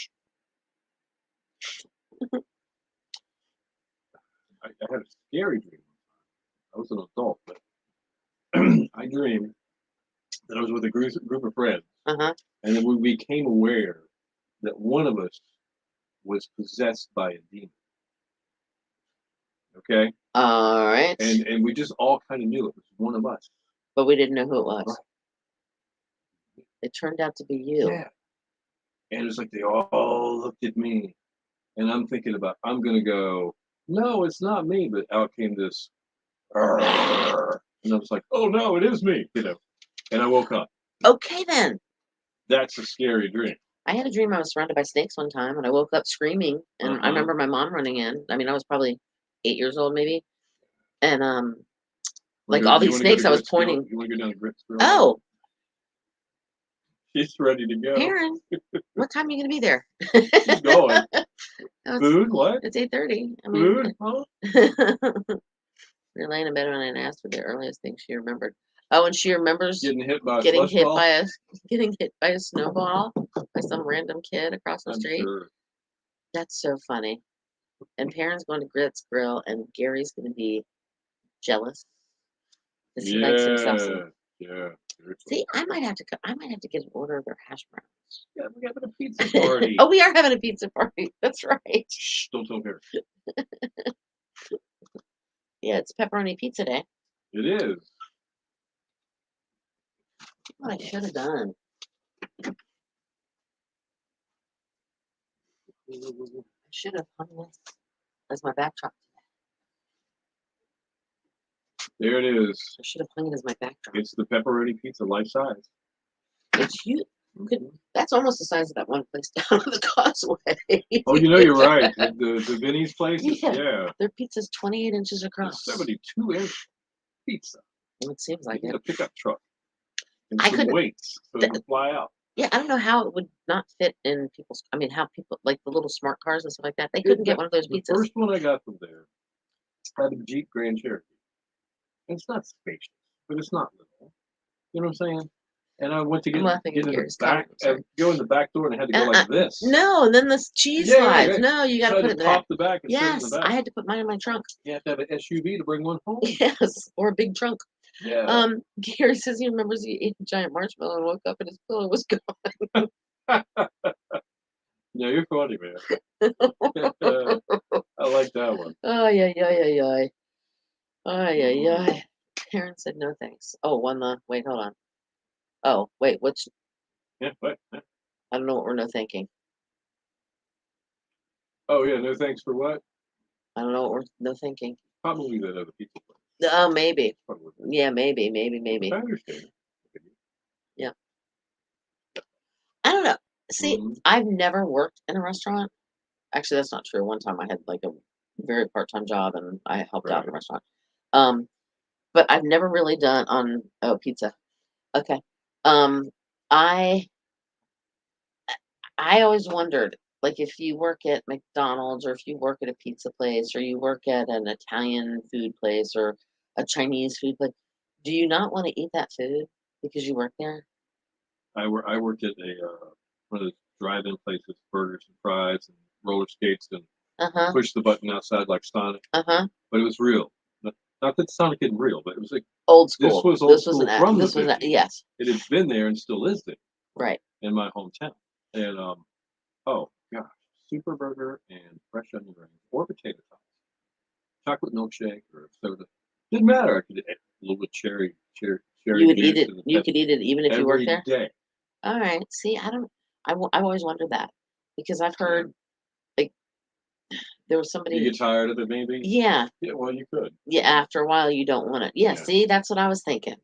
S3: I had a scary dream. I was an adult, but I dreamed that I was with a group of friends,
S2: Uh-huh.
S3: and then we became aware that one of us was possessed by a demon. Okay,
S2: All right.
S3: and we just all kind of knew it was one of us.
S2: But we didn't know who it was.
S3: Right.
S2: It turned out to be you.
S3: Yeah. And it's like they all looked at me, and I'm thinking about I'm gonna go. No, it's not me. But out came this, "Arr," and I was like, oh no, it is me. And I woke up.
S2: Okay then.
S3: That's a scary dream.
S2: I had a dream I was surrounded by snakes one time, and I woke up screaming, and I remember my mom running in. I mean, I was probably 8 years old, maybe, and like all
S3: You
S2: these
S3: want to go to
S2: snakes, I was
S3: Grits Grill?
S2: pointing.
S3: You want to go down to Grits Grill?
S2: Oh,
S3: She's ready to go.
S2: Karen, what time are you gonna be there?
S3: She's going.
S2: Oh,
S3: Food? What?
S2: it's 8:30. I mean,
S3: Food? Huh?
S2: we're laying in bed and I asked for the earliest thing she remembered. Oh, and she remembers
S3: Getting hit by a
S2: getting
S3: slush
S2: hit
S3: ball?
S2: by a getting hit by a snowball by some random kid across the
S3: I'm
S2: street.
S3: sure.
S2: That's so funny. And Perrin's going to Grits Grill, and Gary's going to be jealous because he likes himself some.
S3: Yeah. Seriously.
S2: See, I might have to. I might have to get an order of their hash browns.
S3: Yeah, we're having a pizza party.
S2: Oh, we are having a pizza party. That's right.
S3: Shh, don't tell her.
S2: Yeah, it's pepperoni pizza day.
S3: It is.
S2: What I should have done. I should have hung this as my backdrop.
S3: There it is.
S2: I should have hung it as my backdrop.
S3: It's the pepperoni pizza, life size.
S2: It's huge. That's almost the size of that one place down on the causeway.
S3: Oh, you're right. The Vinny's place.
S2: Yeah. Their pizza's 28 inches across.
S3: 72-inch pizza.
S2: It seems like
S3: You need
S2: it.
S3: a pickup truck and
S2: I
S3: some
S2: couldn't-
S3: weights so it can fly out.
S2: Yeah, I don't know how it would not fit in people's. I mean, how people like the little smart cars and stuff like that. They couldn't get one of those
S3: The
S2: pizzas.
S3: first one I got from there had a Jeep Grand Cherokee. It's not spacious, but it's not little. You know what I'm saying? And I went to get in the back, go in the back door, and I had to go like this.
S2: No, and then the cheese slides. No, you got to put it in the back.
S3: Pop the back and sit in
S2: Yes,
S3: the back.
S2: I had to put mine in my trunk.
S3: You have to have an SUV to bring one home.
S2: Yes, or a big trunk.
S3: Yeah.
S2: Gary says he remembers he ate a giant marshmallow and woke up and his pillow was gone.
S3: Yeah, you're funny, man. I like that one.
S2: Oh, yeah. Oh, yeah. Karen said no thanks. Oh, wait, hold on. Oh, wait, what's,
S3: Yeah, what?
S2: I don't know what we're no thanking.
S3: Oh, yeah, no thanks for what?
S2: I don't know what we're no thanking.
S3: Probably that other pizza place.
S2: Oh, maybe.
S3: Probably.
S2: Yeah, maybe.
S3: I understand.
S2: Yeah. I don't know. See, I've never worked in a restaurant. Actually, that's not true. One time I had like a very part-time job and I helped out in a restaurant. But I've never really done pizza. Okay. I always wondered, like, if you work at McDonald's or if you work at a pizza place or you work at an Italian food place or a Chinese food place, do you not want to eat that food because you work there?
S3: I worked at one of those drive-in places, burgers and fries and roller skates, and push the button outside like Sonic. But it was real. Not that Sonic isn't real, but it was like
S2: old school.
S3: This was old school from the 50s.
S2: Yes.
S3: It had been there and still is there.
S2: Right.
S3: In my hometown. And oh gosh, super burger and fresh onion rings or potato tots, chocolate milkshake or soda. Didn't matter. I could add a little bit cherry.
S2: You would eat it. You could eat it even if you worked there.
S3: Every day.
S2: All right. See, I've always wondered that because I've heard like there was somebody.
S3: You get tired of it, maybe.
S2: Yeah.
S3: Yeah. Well, you could.
S2: Yeah. After a while, you don't want it. Yeah. See, that's what I was thinking.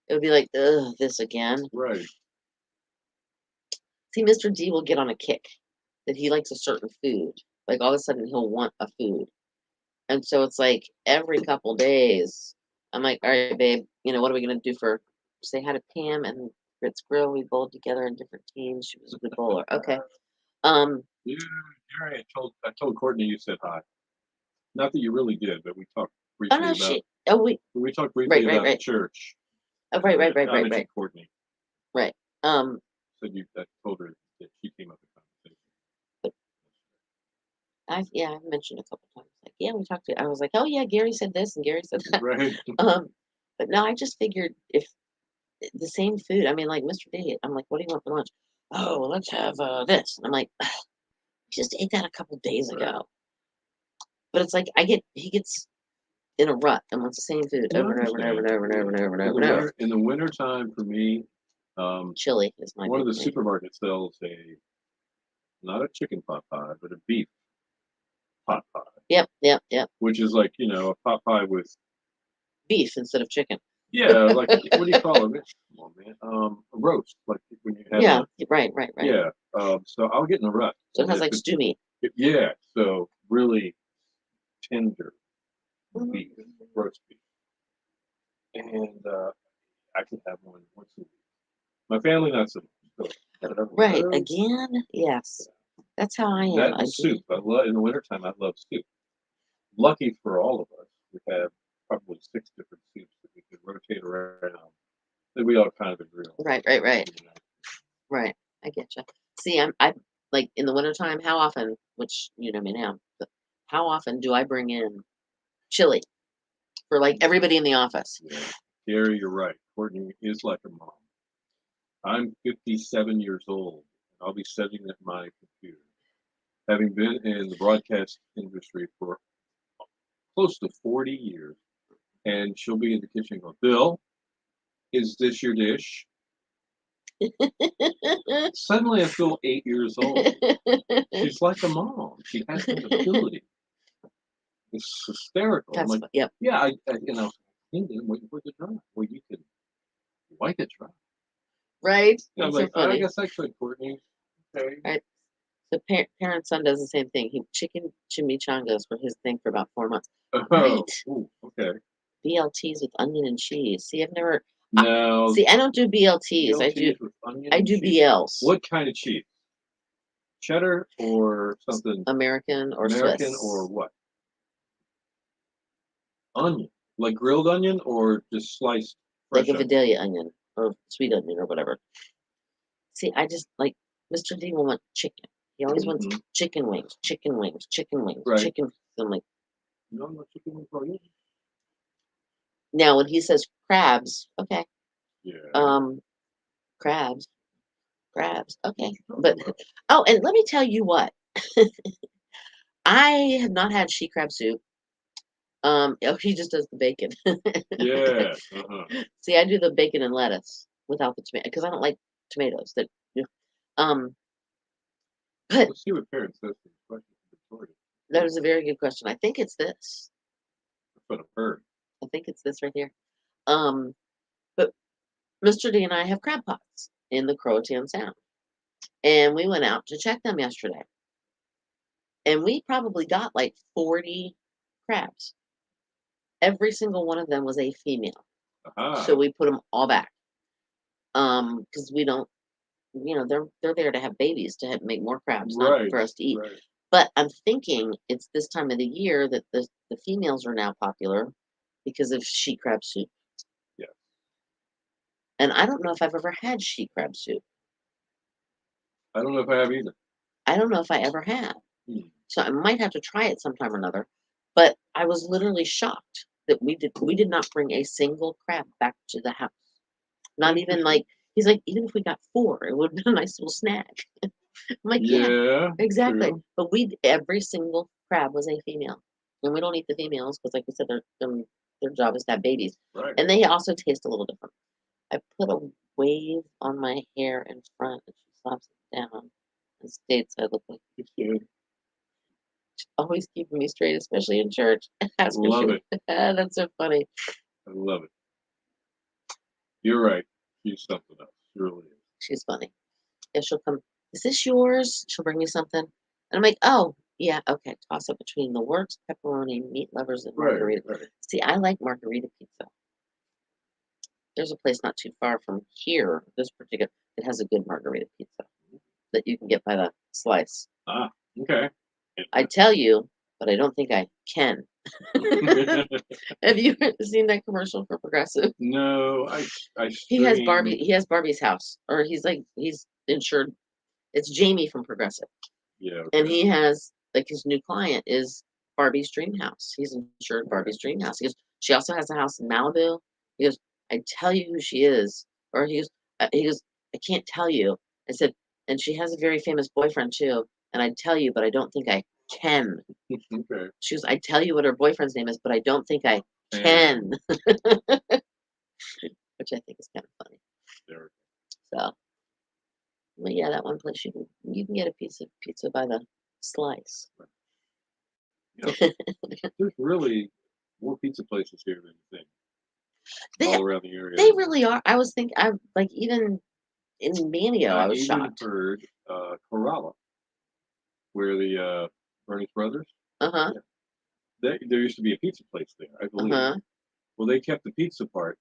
S2: it would be like, ugh, this again.
S3: Right.
S2: See, Mr. D will get on a kick that he likes a certain food. Like all of a sudden he'll want a food. And so it's like every couple days, I'm like, all right, babe, what are we gonna do for say hi to Pam and Fritz Grill? We bowled together in different teams. She was a good bowler. Okay.
S3: Yeah, Gary, I told Courtney you said hi. Not that you really did, but we talked
S2: Oh
S3: briefly
S2: no,
S3: about we talked
S2: right,
S3: briefly
S2: right,
S3: about the
S2: right.
S3: church.
S2: Oh, right, right, right,
S3: I
S2: right,
S3: mentioned
S2: right,
S3: Courtney.
S2: right.
S3: Said I told her that she came up with conversation.
S2: I've mentioned a couple times. Like, yeah, we talked to I was like, oh yeah, Gary said this and Gary said that.
S3: Right.
S2: But no, I just figured if the same food, I mean, like Mr. D, I'm like, what do you want for lunch? Oh, well, let's have this. And I'm like, "Ugh, we just ate that a couple days
S3: Right.
S2: ago. But it's like he gets in a rut and wants the same food
S3: No, I
S2: over and over and over and over and over and over and over and over.
S3: In the winter time for me,
S2: Chili is my
S3: one of
S2: big
S3: the
S2: thing.
S3: supermarkets sells not a chicken pot pie, but a beef pot pie,
S2: Yep, yep, yep.
S3: which is like, a pot pie with,
S2: Beef instead of chicken.
S3: yeah, like, what do you call it? Come on, man. A roast, like when you have
S2: Yeah, right, right, right.
S3: yeah. So I'll get in a rut.
S2: So it
S3: And
S2: has like stew meat.
S3: yeah, so really tender beef, roast beef. And I can have one once a week. My family, not so much. So,
S2: Right, again, yes. That's how I am.
S3: that and soup. In the wintertime, I love soup. Lucky for all of us, we have probably 6 different soups that we could rotate around that we all kind of agree on.
S2: Right, right, right.
S3: You know?
S2: Right. I get you. See, I like in the wintertime, how often, which you know me now, but how often do I bring in chili for like everybody in the office?
S3: Yeah. Gary, you're right. Courtney is like a mom. I'm 57 years old. I'll be sitting at my computer, having been in the broadcast industry for close to 40 years, and she'll be in the kitchen going, Bill, is this your dish? Suddenly I feel 8 years old. She's like a mom. She has that ability. It's hysterical. I'm
S2: That's
S3: like,
S2: yep.
S3: yeah, I I'm waiting for the dry. Well, you can wipe it dry.
S2: Right?
S3: Yeah, I'm
S2: That's so
S3: like, I
S2: funny.
S3: guess I could, Courtney. Okay.
S2: Right. The parent son does the same thing. He chicken chimichangas were his thing for about 4 months.
S3: Oh,
S2: Right.
S3: ooh, okay.
S2: BLTs with onion and cheese. See, I've never.
S3: Now,
S2: See, I don't do BLTs.
S3: BLTs with onion
S2: I
S3: and
S2: do
S3: cheese.
S2: BLs.
S3: What kind of cheese? Cheddar or something
S2: American or
S3: American
S2: Swiss.
S3: or what? Onion, like grilled onion or just sliced fresh
S2: Like a
S3: onion?
S2: Vidalia onion or sweet onion or whatever. See, I just like Mr. D will want chicken. He always wants
S3: Mhm.
S2: chicken wings, chicken wings, chicken wings,
S3: Right.
S2: chicken. I'm like,
S3: No, no chicken wing for you.
S2: now when he says crabs, okay,
S3: Yeah.
S2: crabs, crabs, okay.
S3: What you
S2: But
S3: talking
S2: oh, and let me tell you what, I have not had she crab soup. Oh, he just does the bacon.
S3: Yeah. Uh-huh.
S2: See, I do the bacon and lettuce without the tomato because I don't like tomatoes. Um, but
S3: Let's see what parents says to this question. Victoria.
S2: that is a very good question. I think it's this.
S3: That's what I've heard.
S2: I think it's this right here. Um, but Mr. D and I have crab pots in the Croatan Sound, and we went out to check them yesterday, and we probably got like 40 crabs. Every single one of them was a female,
S3: Aha.
S2: so we put them all back. Because we don't, they're there to have babies to make more crabs, not
S3: Right.
S2: for us to eat.
S3: Right.
S2: But I'm thinking it's this time of the year that the females are now popular because of she crab soup.
S3: Yeah.
S2: And I don't know if I've ever had she crab soup.
S3: I don't know if I have either.
S2: I don't know if I ever have.
S3: Hmm.
S2: So I might have to try it sometime or another. But I was literally shocked that we did not bring a single crab back to the house. Not even like he's like, even if we got 4, it would have been a nice little snack. I'm like, yeah,
S3: Yeah.
S2: exactly.
S3: True.
S2: But every single crab was a female. And we don't eat the females because like we said, their job is to have babies.
S3: Right.
S2: And they also taste a little different. I put a wave on my hair in front and she slaps it down and states I look like a kid. Always keeping me straight, especially in church.
S3: Love it.
S2: That's so funny.
S3: I love it. You're right. She's something else. She really is.
S2: She's funny. Yeah, she'll come. Is this yours? She'll bring you something, and I'm like, oh yeah, okay. Toss it between the works, pepperoni, meat lovers, and
S3: Right,
S2: margarita.
S3: right.
S2: See, I like margarita pizza. There's a place not too far from here. This particular, it has a good margarita pizza that you can get by the slice.
S3: Ah, okay.
S2: I tell you, but I don't think I can. Have you seen that commercial for Progressive?
S3: No, I
S2: He has
S3: stream.
S2: Barbie. He has Barbie's house, or he's insured. It's Jamie from Progressive,
S3: Yeah,
S2: and
S3: okay.
S2: he has like his new client is Barbie's dream house. He's insured Barbie's dream house. He goes. She also has a house in Malibu. He goes. I tell you who she is, or he goes. I can't tell you. I said, and she has a very famous boyfriend too. And I'd tell you, but I don't think I can.
S3: Okay.
S2: She goes. I tell you what her boyfriend's name is, but I don't think I
S3: And
S2: can. Which I think is kind of funny.
S3: there.
S2: So, but yeah, that one place you can get a piece of pizza by the slice.
S3: Yeah, there's really more pizza places here than you think.
S2: They
S3: All around the area.
S2: they really are. I was thinking, I like even in Manio, I was
S3: even
S2: shocked.
S3: heard Kerala, where the Bernie's brothers.
S2: Uh huh.
S3: There used to be a pizza place there, I
S2: Uh
S3: believe.
S2: huh.
S3: Well, they kept the pizza part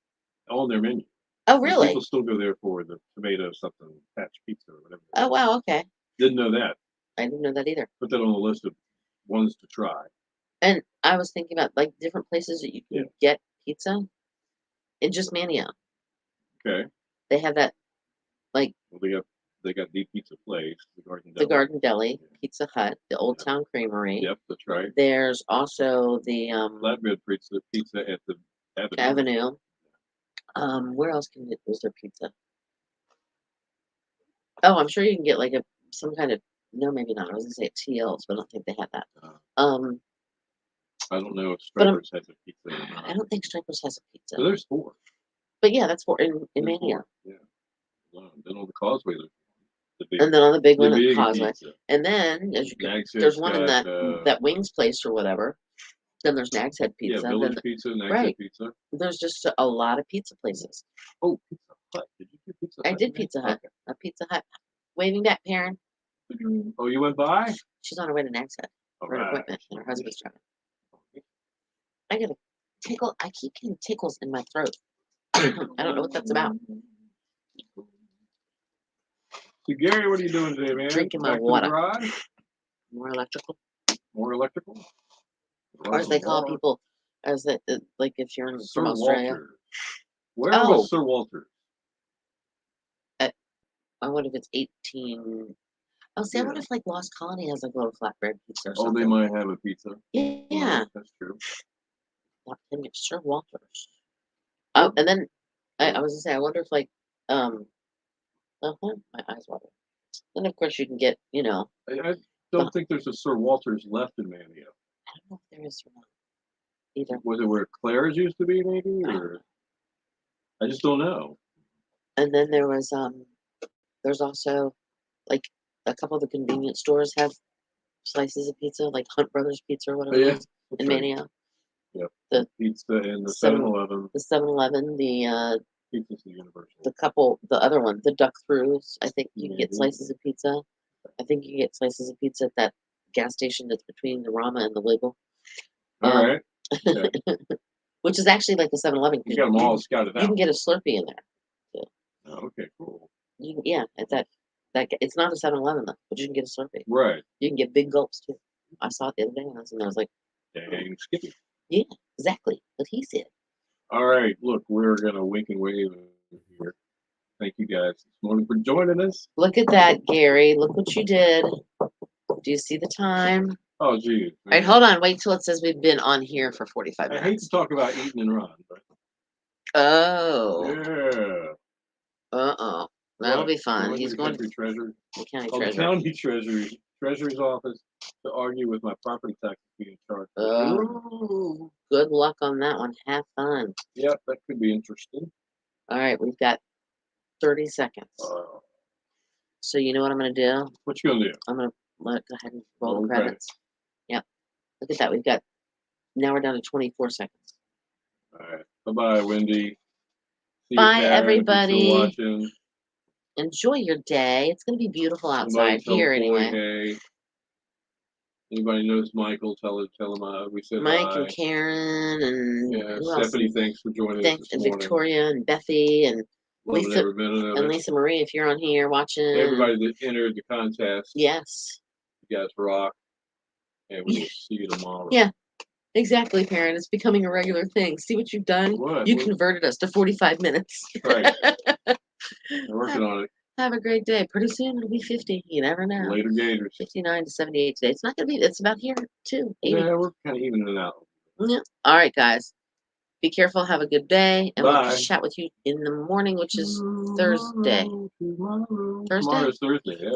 S3: on their menu.
S2: Oh
S3: And
S2: really?
S3: people still go there for the tomato something patch pizza or whatever.
S2: Oh wow. Okay.
S3: Didn't know that.
S2: I didn't know that either.
S3: Put that on the list of ones to try.
S2: And I was thinking about like different places that you can get pizza in just Manio.
S3: Okay.
S2: They have that like
S3: Well, they got the pizza place, the Garden
S2: the
S3: Deli.
S2: Garden Deli,
S3: Yeah.
S2: Pizza Hut, the Old Town Creamery.
S3: Yep, that's right.
S2: There's also the
S3: Flatbread pizza at the
S2: Avenue. Where else can you get is there pizza? Oh, I'm sure you can get like some kind of no, maybe not. I was gonna say TL's, but I don't think they have that. Um,
S3: I don't know if
S2: but
S3: Stripers has a pizza or not.
S2: I don't think Stripers has a pizza.
S3: So there's 4.
S2: But yeah, that's in
S3: There's
S2: Mania.
S3: 4. Yeah. Then on the Causeway, there's the big,
S2: And then on the big one at
S3: big
S2: Causeway.
S3: pizza.
S2: And then as you go,
S3: Nag's
S2: there's
S3: Head's
S2: one in
S3: got,
S2: that Wings place or whatever. Then there's Nag's Head
S3: Yeah,
S2: Pizza.
S3: Village
S2: Then
S3: Pizza, Nag's Head
S2: right.
S3: Pizza.
S2: There's just a lot of pizza places.
S3: Oh, Pizza Hut. Did you do Pizza Hut?
S2: I did Pizza Hut.
S3: Okay.
S2: A Pizza Hut. Waving back, Perrin.
S3: Oh, you went by?
S2: She's on her way to Nag's Head
S3: All
S2: for an
S3: right.
S2: appointment, and her husband's driving. I get a tickle. I keep getting tickles in my throat. I don't know what that's about.
S3: So Gary, what are you doing today, man?
S2: Drinking my
S3: Back to the
S2: water.
S3: garage?
S2: More electrical.
S3: More electrical?
S2: Or as they call people, as they, like if you're
S3: Sir
S2: from Australia.
S3: Walter. Where
S2: Oh.
S3: was Sir Walter?
S2: I wonder if it's 18. Oh, see, I wonder if like Lost Colony has like a little flatbread pizza or
S3: Oh,
S2: something.
S3: they might have a pizza.
S2: Yeah.
S3: That's true.
S2: Sir Walters. Oh, and then I was gonna say, I wonder if like, my eyes water. Then of course you can get,
S3: I don't think there's a Sir Walter's left in Manio.
S2: I don't know if there is or not either.
S3: Was it where Claire's used to be, maybe? Or I just don't know.
S2: And then there's also like a couple of the convenience stores have slices of pizza, like Hunt Brothers Pizza or whatever it is in Manio.
S3: Yep.
S2: The
S3: pizza and the 7-Eleven.
S2: The 7-Eleven, the
S3: Pizza's the universal.
S2: the other one, the duck throughs. I think you can get slices of pizza. I think you can get slices of pizza at that gas station that's between the Rama and the Wiggle.
S3: All right. Okay.
S2: Which is actually like the 7-Eleven.
S3: You got them all scouted out.
S2: You can get a Slurpee in there.
S3: Oh, okay, cool.
S2: At that it's not a 7-Eleven though, but you can get a Slurpee.
S3: Right.
S2: You can get big gulps too. I saw it the other day and I was like,
S3: dang, Skippy.
S2: Yeah, exactly what he said.
S3: All right, look, we're gonna wink and wave here. Thank you guys this morning for joining us.
S2: Look at that, Gary. Look what you did. Do you see the time?
S3: Oh, geez.
S2: All right, hold on. Wait till it says we've been on here for 45 minutes.
S3: I hate to talk about eating and run, but
S2: oh.
S3: yeah.
S2: Uh-oh. That'll be fun. He's going to
S3: treasurer.
S2: the county
S3: The
S2: treasurer.
S3: county treasurer's office to argue with my property tax being charged.
S2: Oh, good luck on that one. Have fun.
S3: Yep, that could be interesting.
S2: All right, we've got 30 seconds. So you know what I'm going to do?
S3: What you gonna do?
S2: I'm going to go ahead and roll the credits. Yep. Look at that. Now we're down to 24 seconds.
S3: All right. Bye-bye, Wendy. See
S2: Bye,
S3: you, Karen, if you're still
S2: everybody.
S3: watching.
S2: Enjoy your day. It's going to be beautiful
S3: Somebody
S2: outside
S3: tell
S2: here
S3: Coy,
S2: anyway.
S3: hey. Anybody knows Michael? Tell him we said
S2: Mike
S3: hi.
S2: and Karen and
S3: Yeah,
S2: who else?
S3: Stephanie, thanks for joining us this
S2: And
S3: morning.
S2: Victoria and Bethy and
S3: Loving
S2: Lisa
S3: every minute of
S2: and
S3: it.
S2: Lisa Marie, if you're on here watching.
S3: Everybody that entered the contest.
S2: Yes.
S3: You guys rock. And we will see you tomorrow.
S2: Yeah. Exactly, Perrin. It's becoming a regular thing. See what you've done?
S3: What?
S2: You converted us to 45 minutes.
S3: Right. We're working on it.
S2: Have a great day. Pretty soon it'll be 50. You never know.
S3: Later Gators.
S2: 59 to 78 today. It's not going to be, it's about here too. 80.
S3: Yeah, we're kind of evening it out.
S2: Yeah. All right, guys. Be careful. Have a good day. And
S3: Bye.
S2: we'll chat with you in the morning, which is Thursday.
S3: Tomorrow.
S2: Thursday?
S3: Tomorrow's Thursday, yeah.